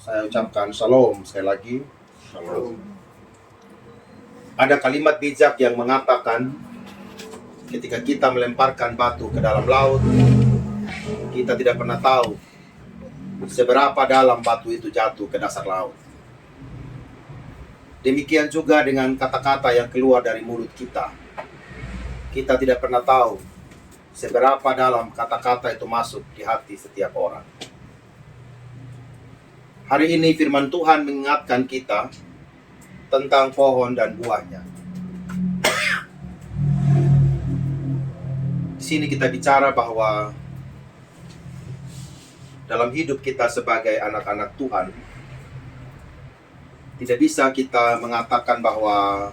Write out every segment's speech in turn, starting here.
Saya ucapkan shalom sekali lagi. Shalom. Ada kalimat bijak yang mengatakan ketika kita melemparkan batu ke dalam laut, kita tidak pernah tahu seberapa dalam batu itu jatuh ke dasar laut. Demikian juga dengan kata-kata yang keluar dari mulut kita. Kita tidak pernah tahu seberapa dalam kata-kata itu masuk di hati setiap orang. Hari ini firman Tuhan mengingatkan kita tentang pohon dan buahnya. Di sini kita bicara bahwa dalam hidup kita sebagai anak-anak Tuhan, tidak bisa kita mengatakan bahwa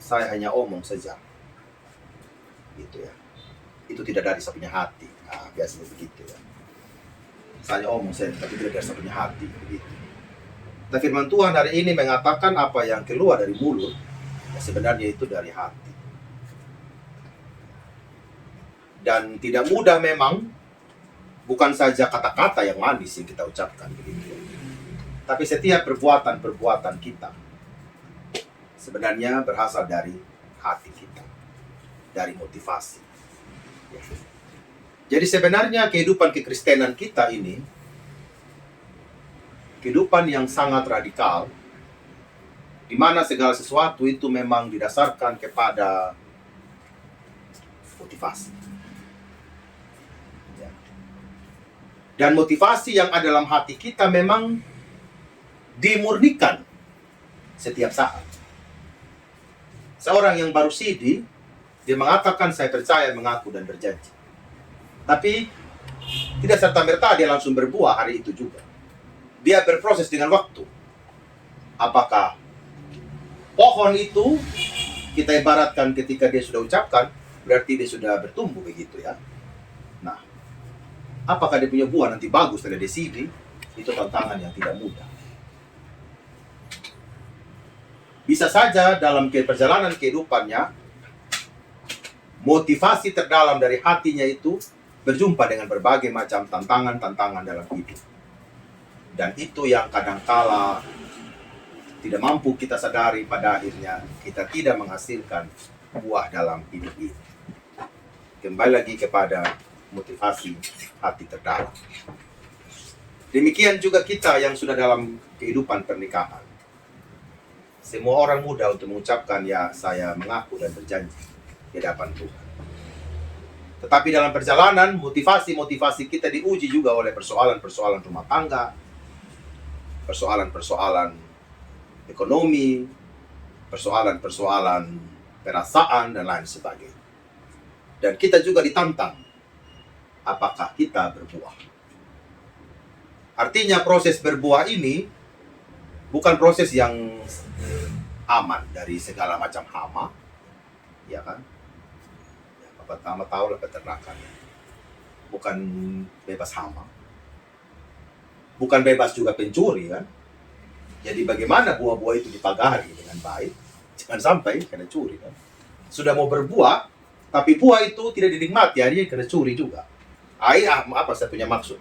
saya hanya omong saja. Gitu ya. Itu tidak dari saya punya hati. Nah, biasanya begitu ya. Saya omong saja, tapi tidak dari saya punya hati. Begitu. Tapi firman Tuhan hari ini mengatakan apa yang keluar dari mulut, ya sebenarnya itu dari hati. Dan tidak mudah memang, bukan saja kata-kata yang manis yang kita ucapkan begitu. Tapi setiap perbuatan-perbuatan kita sebenarnya berasal dari hati kita, dari motivasi. Ya. Jadi sebenarnya kehidupan kekristenan kita ini kehidupan yang sangat radikal, di mana segala sesuatu itu memang didasarkan kepada motivasi. Ya. Dan motivasi yang ada dalam hati kita memang dimurnikan setiap saat. Seorang yang baru CD, dia mengatakan saya percaya, mengaku, dan berjanji. Tapi tidak serta-merta dia langsung berbuah hari itu juga. Dia berproses dengan waktu. Apakah pohon itu kita ibaratkan ketika dia sudah ucapkan, berarti dia sudah bertumbuh begitu ya. Nah, apakah dia punya buah nanti bagus setelah dia CD? Itu tantangan yang tidak mudah. Bisa saja dalam perjalanan kehidupannya, motivasi terdalam dari hatinya itu berjumpa dengan berbagai macam tantangan-tantangan dalam hidup. Dan itu yang kadangkala tidak mampu kita sadari, pada akhirnya kita tidak menghasilkan buah dalam hidup ini. Kembali lagi kepada motivasi hati terdalam. Demikian juga kita yang sudah dalam kehidupan pernikahan. Semua orang mudah untuk mengucapkan, ya saya mengaku dan berjanji di hadapan Tuhan. Tetapi dalam perjalanan, motivasi-motivasi kita diuji juga oleh persoalan-persoalan rumah tangga, persoalan-persoalan ekonomi, persoalan-persoalan perasaan, dan lain sebagainya. Dan kita juga ditantang, apakah kita berbuah. Artinya proses berbuah ini bukan proses yang aman dari segala macam hama, ya kan? Pertama tahu lah peternakan, bukan bebas hama, bukan bebas juga pencuri kan. Jadi bagaimana buah-buah itu dipagari dengan baik, jangan sampai kena curi kan. Sudah mau berbuah, tapi buah itu tidak dinikmati, akhirnya kena curi juga. Apa saya punya maksud?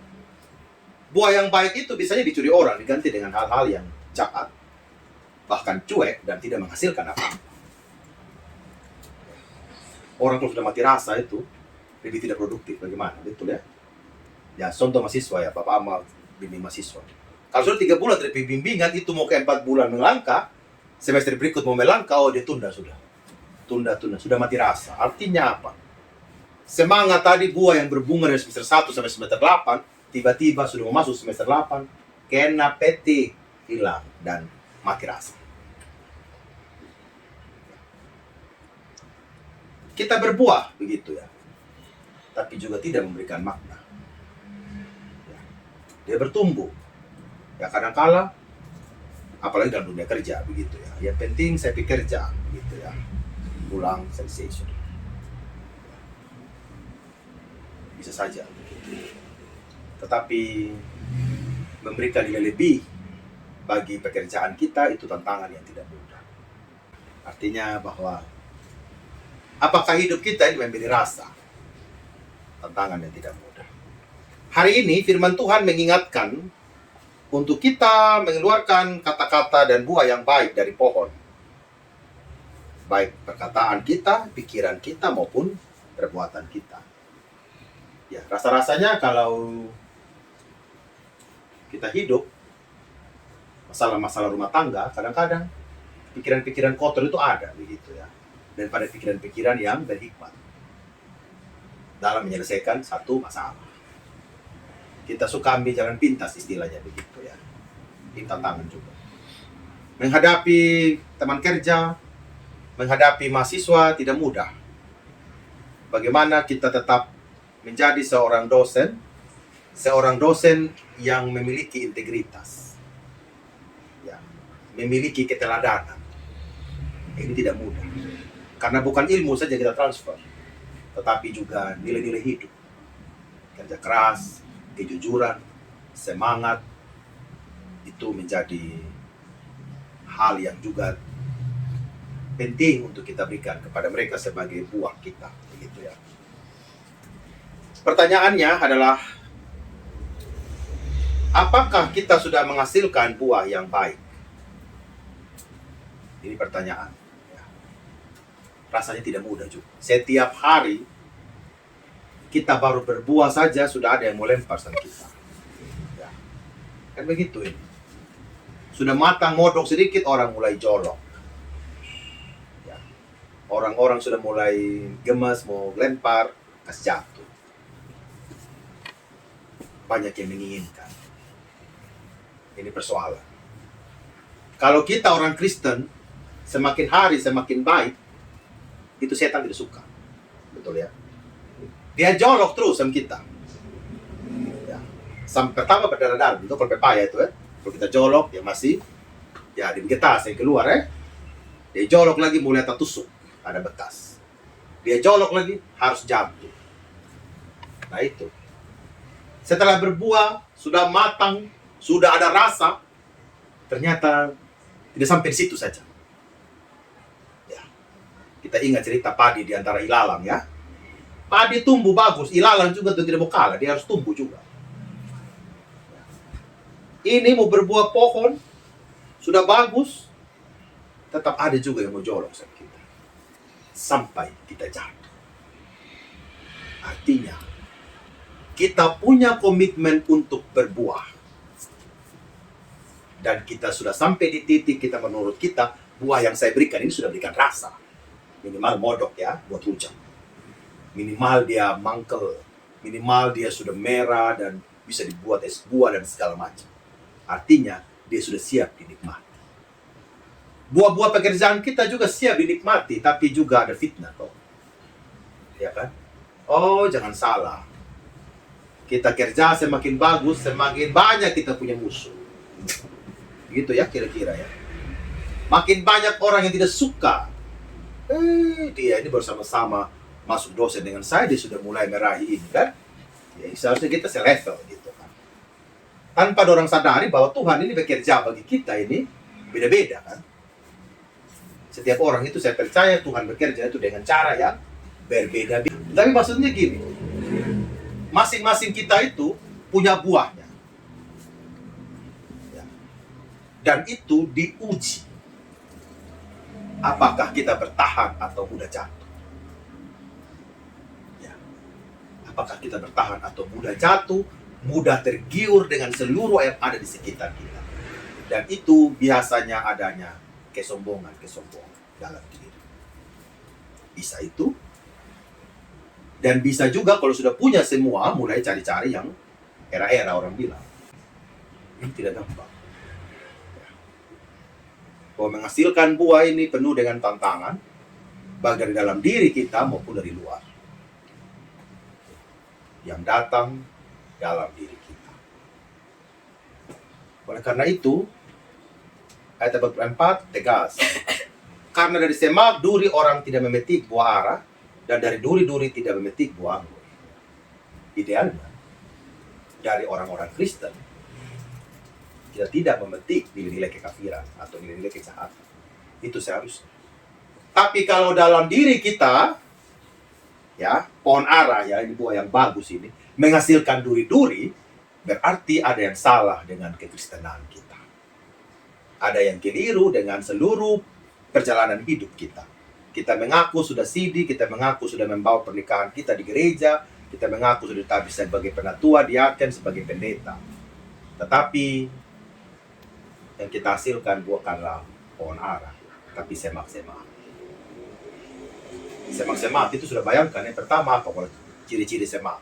Buah yang baik itu biasanya dicuri orang, diganti dengan hal-hal yang jahat, bahkan cuek dan tidak menghasilkan apa-apa. Orang kalau sudah mati rasa itu lebih tidak produktif, bagaimana? Betul ya? Ya, contoh mahasiswa ya, Bapak Amal bimbing mahasiswa. Kalau sudah 3 bulan dari bimbingan itu mau ke 4 bulan melangkah, semester berikut mau melangkah, oh dia tunda sudah. Tunda, sudah mati rasa. Artinya apa? Semangat tadi buah yang berbunga dari semester 1 sampai semester 8, tiba-tiba sudah mau masuk semester 8, kena petik, hilang, dan mati rasa. Kita berbuah begitu ya, tapi juga tidak memberikan makna. Ya. Dia bertumbuh, ya kadang-kala, apalagi dalam dunia kerja begitu ya. Yang penting saya bekerja begitu ya, pulang sensation. Bisa saja, tetapi memberikan nilai lebih bagi pekerjaan kita itu tantangan yang tidak mudah. Artinya bahwa apakah hidup kita ini memberi rasa? Tantangan yang tidak mudah. Hari ini firman Tuhan mengingatkan untuk kita mengeluarkan kata-kata dan buah yang baik dari pohon. Baik perkataan kita, pikiran kita, maupun perbuatan kita. Ya, rasa-rasanya kalau kita hidup, masalah-masalah rumah tangga, kadang-kadang pikiran-pikiran kotor itu ada, begitu ya. Daripada pikiran-pikiran yang berhikmat dalam menyelesaikan satu masalah. Kita suka ambil jalan pintas, istilahnya begitu ya. Ini tantangan juga. Menghadapi teman kerja, menghadapi mahasiswa tidak mudah. Bagaimana kita tetap menjadi seorang dosen yang memiliki integritas, ya, memiliki keteladanan. Ini tidak mudah. Karena bukan ilmu saja kita transfer, tetapi juga nilai-nilai hidup. Kerja keras, kejujuran, semangat, itu menjadi hal yang juga penting untuk kita berikan kepada mereka sebagai buah kita, begitu ya. Pertanyaannya adalah, apakah kita sudah menghasilkan buah yang baik? Ini pertanyaan. Ya. Rasanya tidak mudah juga. Setiap hari kita baru berbuah saja sudah ada yang mau lempar sama kita. Ya. Kan begitu ini. Sudah matang modok sedikit orang mulai jolok. Ya. Orang-orang sudah mulai gemas mau lempar, kasih jatuh. Banyak yang menginginkan. Ini persoalan. Kalau kita orang Kristen, semakin hari semakin baik, itu setan tidak suka. Betul ya? Dia jolok terus sama kita. Ya. Sampai pertama berdarah-darah, itu kalau pepaya itu ya. Kalau kita jolok, ya masih, ya di bekas yang keluar ya. Dia jolok lagi mulai tertusuk, ada bekas. Dia jolok lagi, harus jatuh. Nah itu. Setelah berbuah, sudah matang, sudah ada rasa, ternyata tidak sampai di situ saja. Ya. Kita ingat cerita padi di antara ilalang ya. Padi tumbuh bagus, ilalang juga tidak mau kalah, dia harus tumbuh juga. Ini mau berbuah pohon, sudah bagus, tetap ada juga yang mau jolok sama kita. Sampai kita jatuh. Artinya, kita punya komitmen untuk berbuah. Dan kita sudah sampai di titik kita menurut kita, buah yang saya berikan ini sudah berikan rasa. Minimal modok ya, buat rujak. Minimal dia mangkel, minimal dia sudah merah dan bisa dibuat es buah dan segala macam. Artinya dia sudah siap dinikmati. Buah-buah pekerjaan kita juga siap dinikmati, tapi juga ada fitnah kok. Ya kan? Oh, jangan salah. Kita kerja semakin bagus, semakin banyak kita punya musuh. Gitu ya kira-kira ya. Makin banyak orang yang tidak suka. Dia ini bersama-sama masuk dosen dengan saya, dia sudah mulai meraih ini kan. Ya seharusnya kita selevel gitu kan. Tanpa orang sadari bahwa Tuhan ini bekerja bagi kita ini beda-beda kan. Setiap orang itu saya percaya Tuhan bekerja itu dengan cara yang berbeda-beda. Tapi maksudnya gini, masing-masing kita itu punya buahnya. Ya. Dan itu diuji. Apakah kita bertahan atau mudah jatuh? Ya. Apakah kita bertahan atau mudah jatuh, mudah tergiur dengan seluruh yang ada di sekitar kita. Dan itu biasanya adanya kesombongan dalam diri. Bisa itu. Dan bisa juga kalau sudah punya semua, mulai cari-cari yang era-era orang bilang. Ini tidak gampang. Bahwa menghasilkan buah ini penuh dengan tantangan, baik dari dalam diri kita maupun dari luar. Yang datang dalam diri kita. Oleh karena itu, ayat 44 tegas. Karena dari semak duri orang tidak memetik buah ara, dan dari duri-duri tidak memetik buah anggur. Idealnya, dari orang-orang Kristen, kita tidak memetik nilai-nilai kekafiran atau nilai-nilai kejahatan. Itu seharusnya. Tapi kalau dalam diri kita, ya pohon ara ya, ini buah yang bagus ini, menghasilkan duri-duri, berarti ada yang salah dengan kekristenan kita. Ada yang keliru dengan seluruh perjalanan hidup kita. Kita mengaku sudah sidi, kita mengaku sudah membawa pernikahan kita di gereja, kita mengaku sudah ditabis sebagai penatua, diaken, sebagai pendeta. Tetapi yang kita hasilkan bukanlah pohon ara, tapi semak-semak. Semak-semak itu sudah bayangkan, yang pertama apa kalau ciri-ciri semak?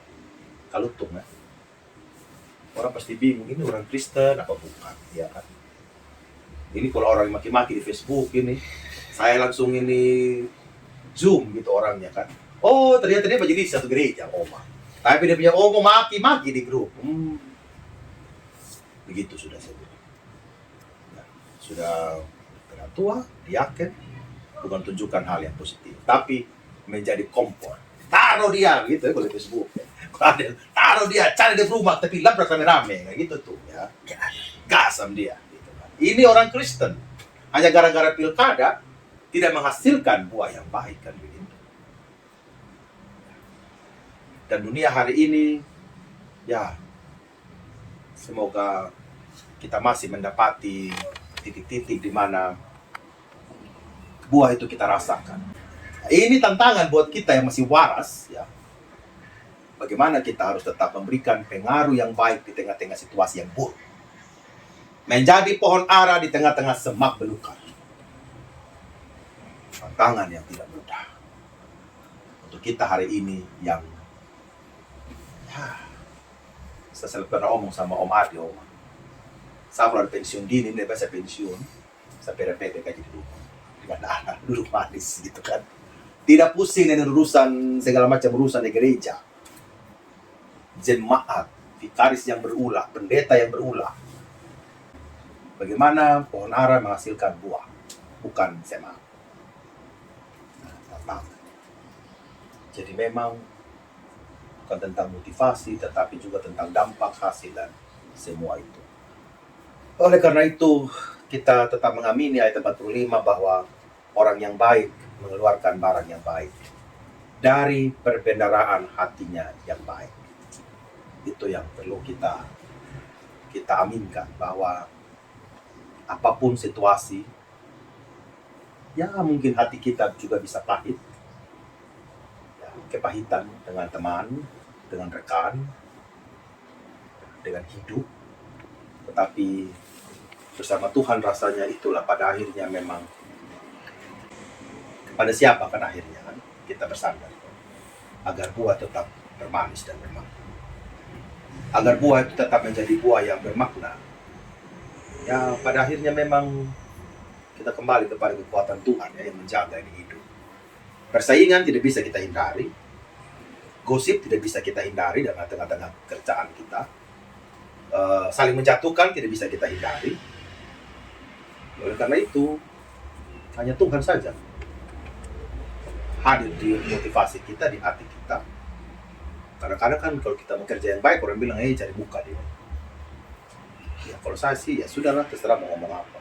Kalutung ya. Orang pasti bingung, ini orang Kristen apa bukan, ya kan? Ini kalau orang maki-maki di Facebook ini, saya langsung ini zoom gitu orangnya kan. Oh ternyata dia menjadi satu gereja, oma. Tapi dia punya omong maki-maki di grup. Begitu sudah saya bilang. Nah, sudah penatua, diaken, bukan tunjukkan hal yang positif, tapi menjadi kompor. Taruh dia gitu ya kalau di Facebook. Taruh dia, cari dia rumah, tapi labrak rame-rame, kayak gitu tuh ya. Gasam dia. Ini orang Kristen, hanya gara-gara pilkada tidak menghasilkan buah yang baik kan begitu. Dan dunia hari ini, ya semoga kita masih mendapati titik-titik di mana buah itu kita rasakan. Ini tantangan buat kita yang masih waras, ya. Bagaimana kita harus tetap memberikan pengaruh yang baik di tengah-tengah situasi yang buruk. Menjadi pohon ara di tengah-tengah semak belukar. Tantangan yang tidak mudah untuk kita hari ini yang saya selalu pernah omong sama Om Adi, saya kalau ada pensiun dini, ini biasa pensiun, saya PDP kayak gitu dengan anak duduk manis gitu kan, tidak pusing dengan urusan segala macam urusan di gereja, jemaat, vikaris yang berulah, pendeta yang berulah. Bagaimana pohon ara menghasilkan buah, bukan semak. Jadi memang bukan tentang motivasi, tetapi juga tentang dampak hasil dan semua itu. Oleh karena itu, kita tetap mengamini ayat 45 bahwa orang yang baik mengeluarkan barang yang baik dari perbendaharaan hatinya yang baik. Itu yang perlu kita aminkan, bahwa apapun situasi, ya mungkin hati kita juga bisa pahit, ya, kepahitan dengan teman, dengan rekan, dengan hidup, tetapi bersama Tuhan rasanya itulah pada akhirnya memang pada siapa kan akhirnya kan kita bersandar, agar buah tetap bermanis dan bermakna, agar buah itu tetap menjadi buah yang bermakna. Ya pada akhirnya memang kita kembali kepada kekuatan Tuhan ya, yang menjaga ini hidup. Persaingan tidak bisa kita hindari, gosip tidak bisa kita hindari dalam tengah-tengah kerjaan kita, saling menjatuhkan tidak bisa kita hindari. Oleh karena itu hanya Tuhan saja hadir di motivasi kita, di hati kita. Kadang-kadang kan kalau kita bekerja yang baik, orang bilang cari muka dia. Ya kalau saya sih ya sudahlah, terserah mau ngomong apa.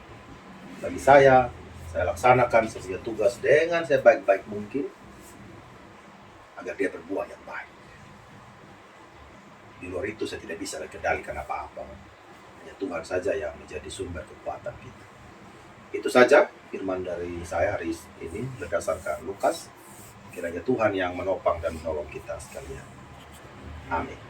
Bagi saya laksanakan sesuai tugas dengan sebaik-baik mungkin agar dia berbuah yang baik. Di luar itu saya tidak bisa kendalikan apa-apa. Hanya Tuhan saja yang menjadi sumber kekuatan kita. Itu saja firman dari saya hari ini berdasarkan Lukas. Kiranya Tuhan yang menopang dan menolong kita sekalian. Amin.